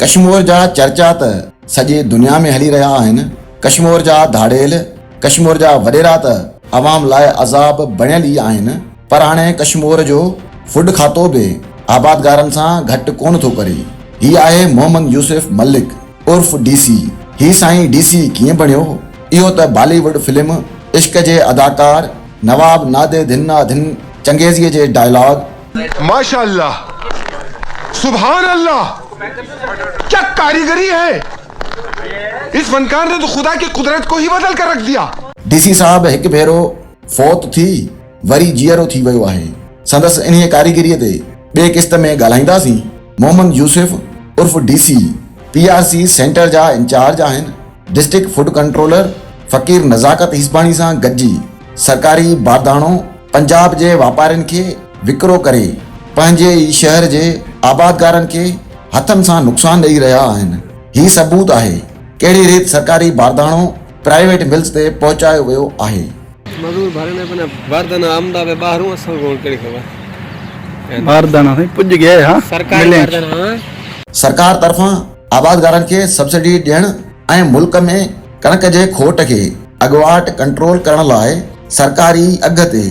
कश्मीर जा चर्चा त सॼे दुनिया में हली रहा आहिनि। कश्मीर जा धाड़ेल, कश्मीर जा वॾेरा त अवाम लाइ अज़ाब बणियल ई आहिनि, पर हाणे कश्मीर जो फूड खातो बि आबादगारनि सां घटि कोन थो करे। ही आहे मोहम्मद यूसुफ मलिक उर्फ डीसी। ही साईं डीसी कीअं बणियो? इहो त बॉलीवुड फिल्म इश्क जे अदाकार नवाब नादे धिन्ना धिन चंगेज़ीअ जे डायलॉग माशाअल्लाह, सुभान अल्लाह, क्या कारीगरी है। इस फनकार ने तो खुदा की कुदरत को ही बदल कर रख दिया। डीसी साहब हिकु भेरो फौत थी वरी जीअरो थी वियो आहे। संदसि इन्हीअ कारीगरीअ ते ॿिए किस्त में ॻाल्हाईंदासीं। मोहम्मद यूसुफ उर्फ डीसी पीआरसी सेंटर जा इंचार्ज आहिनि। डिस्ट्रिक्ट फूड कंट्रोलर फ़कीर नज़ाकत हिस्बानी सां गॾिजी सरकारी बारदानो पंजाब जे वापारियुनि खे विकिरो करे पंहिंजे ई शहर जे आबादगारनि खे हथनि सां नुक़सान ॾेई रहिया आहिनि। ही सबूत आहे कहिड़ी रीति सरकारी बारदानो प्राइवेट मिल्स ते पहुचायो वियो आहे। मजदूर भरने अपने बारदाना आमदा पे बाहरों असल गोल करी खबर बारदाना से पुज गया। हाँ, सरकारी बारदाना सरकार तरफां आबादगारनि खे सब्सिडी ॾियण ऐं मुल्क में कणक जे खोट खे अॻुवाट कंट्रोल करण लाइ सरकारी अघ ते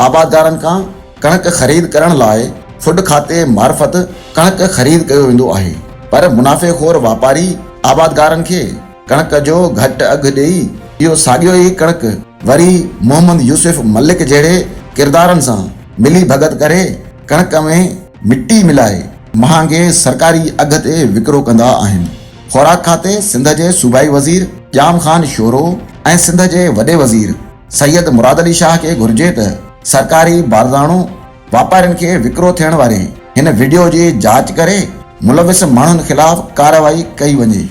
आबादगारनि खां कणक ख़रीद करण लाइ फूड खाते मार्फत कणक ख़रीद कयो वेंदो आहे, पर मुनाफ़ेखोर वापारी आबादगारनि खे कणक जो घटि अघु ॾेई इहो साॻियो ई कणक वरी मोहम्मद यूसुफ मलिक जहिड़े किरदारनि सां मिली भगत करे कणक में मिट्टी मिलाए महांगे सरकारी अघ ते विकिरो कंदा आहिनि। ख़ुराक खाते सिंध जे सूबाई वज़ीर जाम ख़ान शोरो ऐं सिंध जे वॾे वज़ीर सैयद मुराद अली शाह खे घुर्जे त सरकारी बारदानो वापारियुनि खे विकिरो थियण वारे हिन वीडियो जी जांच करे मुलविस माण्हुनि ख़िलाफ़ कार्रवाई कई वञे।